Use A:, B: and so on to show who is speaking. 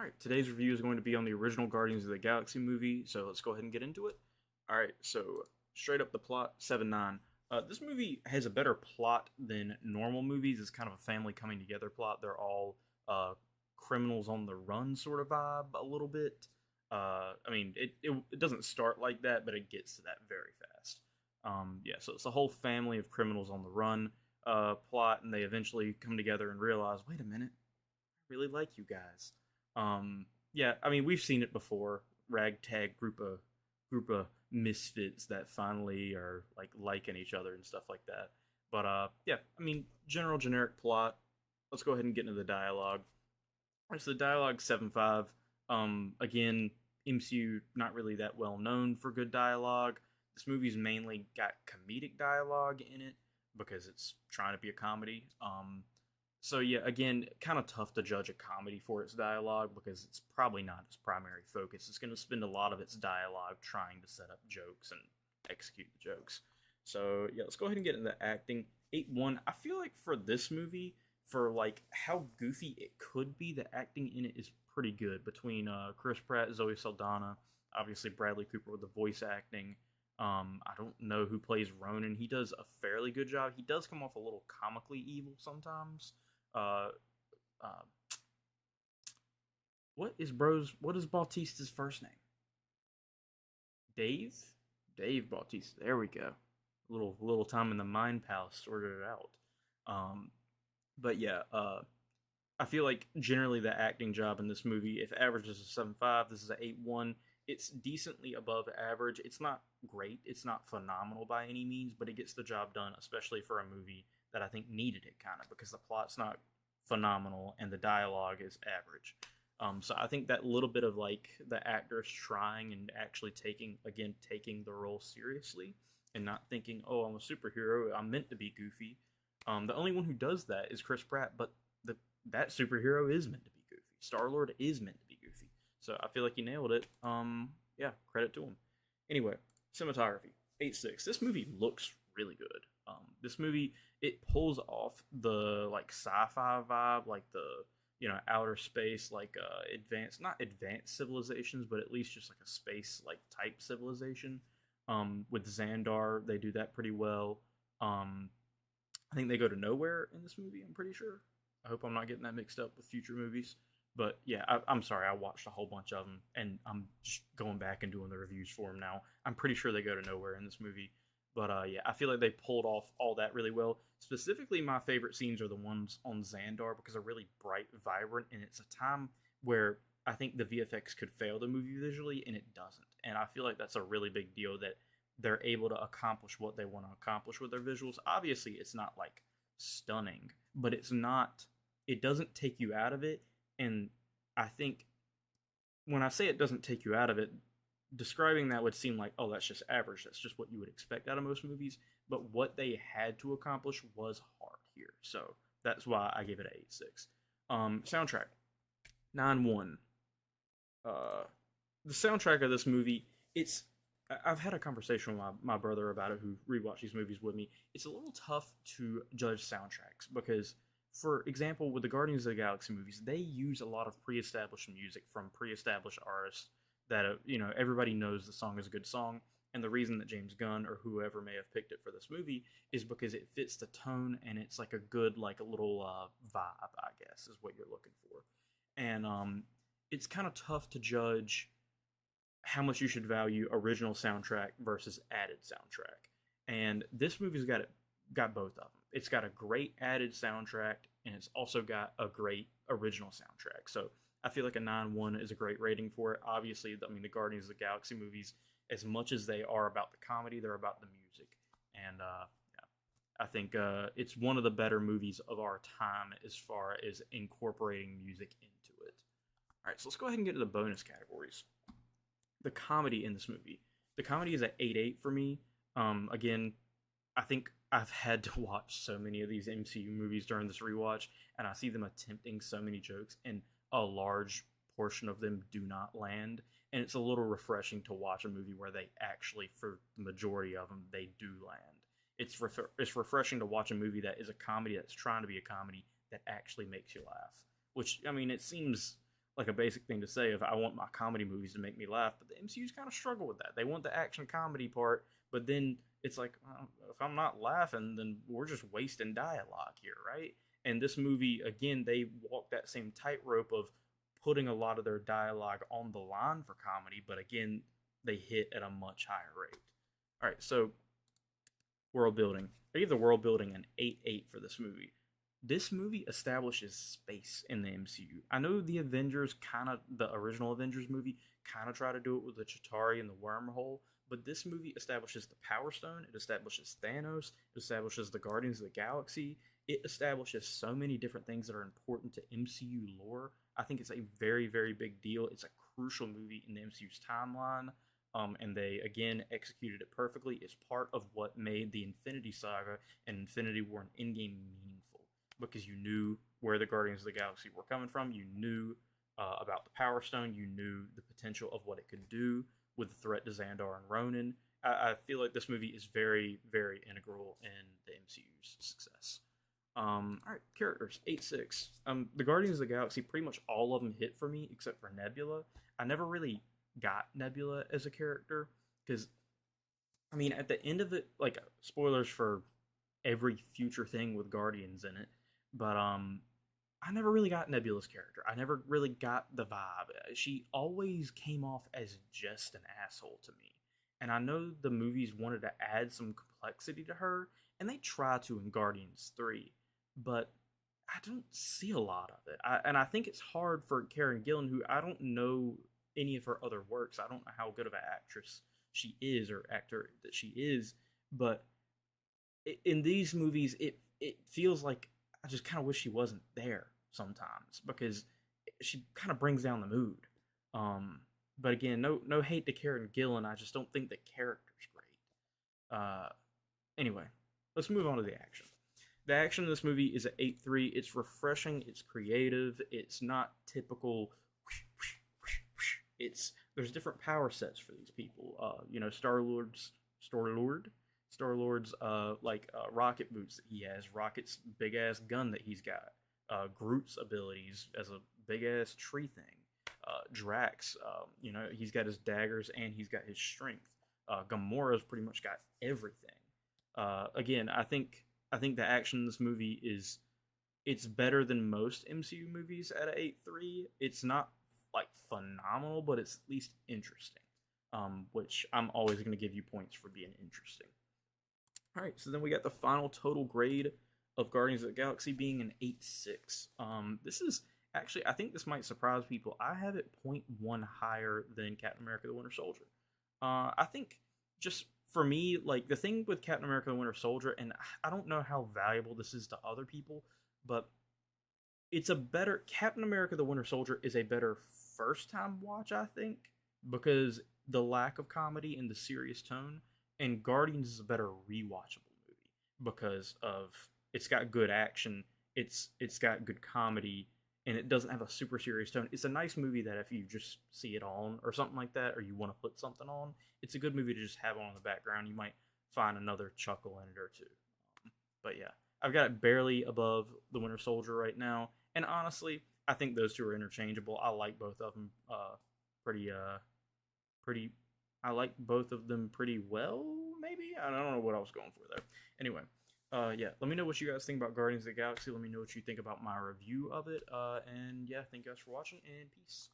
A: Alright, today's review is going to be on the original Guardians of the Galaxy movie, so let's go ahead and get into it. Alright, so straight up the plot 7 9. This movie has a better plot than normal movies. It's kind of a family coming together plot. They're all criminals on the run sort of vibe a little bit. It doesn't start like that, but it gets to that very fast. Yeah, so it's a whole family of criminals on the run plot, and they eventually come together and realize, wait a minute, I really like you guys. Yeah, I mean we've seen it before. Ragtag group of misfits that finally are like liking each other and stuff like that. But yeah, I mean general generic plot. Let's go ahead and get into the dialogue. So the dialogue 7.5. Again, MCU not really that well known for good dialogue. This movie's mainly got comedic dialogue in it because it's trying to be a comedy. So yeah, again, kind of tough to judge a comedy for its dialogue because it's probably not its primary focus. It's going to spend a lot of its dialogue trying to set up jokes and execute the jokes. So yeah, let's go ahead and get into the acting. 8-1. I feel like for this movie, for like how goofy it could be, the acting in it is pretty good between Chris Pratt, Zoe Saldana, obviously Bradley Cooper with the voice acting. I don't know who plays Ronan. He does a fairly good job. He does come off a little comically evil sometimes. Uh, uh, what is Bautista's first name? Dave? Dave Bautista. There we go. Little time in the Mind Palace sorted it out. Um, but yeah, I feel like generally the acting job in this movie, if average is a 7.5, this is a 8.1. It's decently above average. It's not great. It's not phenomenal by any means, but it gets the job done, especially for a movie that I think needed it kind of because the plot's not phenomenal and the dialogue is average. So I think that little bit of like the actors trying and actually taking the role seriously and not thinking, oh, I'm a superhero, I'm meant to be goofy. The only one who does that is Chris Pratt, but that superhero is meant to be goofy. Star Lord is meant to be goofy. So I feel like he nailed it. Yeah, credit to him. Anyway, cinematography 8.6. This movie looks really good. This movie, it pulls off the like sci-fi vibe, like the outer space, like not advanced civilizations, but at least just like a space like type civilization. With Xandar, they do that pretty well. I think they go to nowhere in this movie. I'm pretty sure. I hope I'm not getting that mixed up with future movies. But yeah, I'm sorry. I watched a whole bunch of them, and I'm just going back and doing the reviews for them now. I'm pretty sure they go to nowhere in this movie. But yeah, I feel like they pulled off all that really well. Specifically, my favorite scenes are the ones on Xandar because they're really bright, vibrant, and it's a time where I think the VFX could fail the movie visually, and it doesn't. And I feel like that's a really big deal that they're able to accomplish what they want to accomplish with their visuals. Obviously, it's not like stunning, but it's not. It doesn't take you out of it, and I think when I say it doesn't take you out of it, describing that would seem like, oh, that's just average. That's just what you would expect out of most movies. But what they had to accomplish was hard here. So that's why I give it an 8.6. Soundtrack 9.1. The soundtrack of this movie, I've had a conversation with my brother about it who rewatched these movies with me. It's a little tough to judge soundtracks because, for example, with the Guardians of the Galaxy movies, they use a lot of pre-established music from pre-established artists that everybody knows the song is a good song, and the reason that James Gunn or whoever may have picked it for this movie is because it fits the tone and it's like a good like a little vibe, I guess, is what you're looking for. And it's kind of tough to judge how much you should value original soundtrack versus added soundtrack. And this movie's got both of them. It's got a great added soundtrack, and it's also got a great original soundtrack. So I feel like a 9.1 is a great rating for it. Obviously, I mean, the Guardians of the Galaxy movies, as much as they are about the comedy, they're about the music. And yeah, I think it's one of the better movies of our time as far as incorporating music into it. All right, so let's go ahead and get to the bonus categories. The comedy in this movie. The comedy is at 8.8 for me. Again, I think I've had to watch so many of these MCU movies during this rewatch, and I see them attempting so many jokes, and a large portion of them do not land. And it's a little refreshing to watch a movie where they actually, for the majority of them, they do land. It's refreshing to watch a movie that is a comedy that's trying to be a comedy that actually makes you laugh. Which, I mean, it seems like a basic thing to say if I want my comedy movies to make me laugh, but the MCU's kind of struggle with that. They want the action comedy part, but then it's like, well, if I'm not laughing, then we're just wasting dialogue here, right? And this movie, again, they walk that same tightrope of putting a lot of their dialogue on the line for comedy, but again, they hit at a much higher rate. All right, so world building. I give the world building an 8-8 for this movie. This movie establishes space in the MCU. I know the Avengers the original Avengers movie kind of try to do it with the Chitauri and the wormhole, but this movie establishes the Power Stone, it establishes Thanos, it establishes the Guardians of the Galaxy, it establishes so many different things that are important to MCU lore. I think it's a very, very big deal. It's a crucial movie in the MCU's timeline. And they again executed it perfectly. It's part of what made the Infinity Saga and Infinity War and Endgame meaningful, because you knew where the Guardians of the Galaxy were coming from. You knew about the Power Stone. You knew the potential of what it could do with the threat to Xandar and Ronan. I feel like this movie is very, very integral in the MCU's success. All right, characters 8-6. The Guardians of the Galaxy, pretty much all of them hit for me except for Nebula. I never really got Nebula as a character because, I mean, at the end of it, like, spoilers for every future thing with Guardians in it, but I never really got Nebula's character. I never really got the vibe. She always came off as just an asshole to me. And I know the movies wanted to add some complexity to her, and they try to in Guardians 3, but I don't see a lot of it. And I think it's hard for Karen Gillan, who I don't know any of her other works. I don't know how good of an actress she is or actor that she is, but in these movies, it feels like I just kind of wish she wasn't there sometimes because she kind of brings down the mood. But again, no hate to Karen Gillan. I just don't think the character's great. Anyway, let's move on to the action. The action in this movie is at 8-3. It's refreshing. It's creative. It's not typical. There's different power sets for these people. Star-Lord's rocket boots that he has, Rocket's big ass gun that he's got, Groot's abilities as a big ass tree thing, Drax, he's got his daggers and he's got his strength. Gamora's pretty much got everything. Again, I think the action in this movie it's better than most MCU movies at an 8-3. It's not like phenomenal, but it's at least interesting. Which I'm always going to give you points for being interesting. All right, so then we got the final total grade of Guardians of the Galaxy being an 8-6. This is actually, I think this might surprise people. I have it 0.1 higher than Captain America: The Winter Soldier. I think just for me, like the thing with Captain America: The Winter Soldier, and I don't know how valuable this is to other people, but it's a better Captain America: The Winter Soldier is a better first time watch, I think, because the lack of comedy and the serious tone, and Guardians is a better rewatchable movie because of it's got good action, it's got good comedy, and it doesn't have a super serious tone. It's a nice movie that if you just see it on or something like that, or you want to put something on, it's a good movie to just have on in the background. You might find another chuckle in it or two. But yeah, I've got it barely above The Winter Soldier right now, and honestly, I think those two are interchangeable. I like both of them I like both of them pretty well, maybe? I don't know what I was going for there. Anyway, yeah, let me know what you guys think about Guardians of the Galaxy. Let me know what you think about my review of it. And yeah, thank you guys for watching, and peace.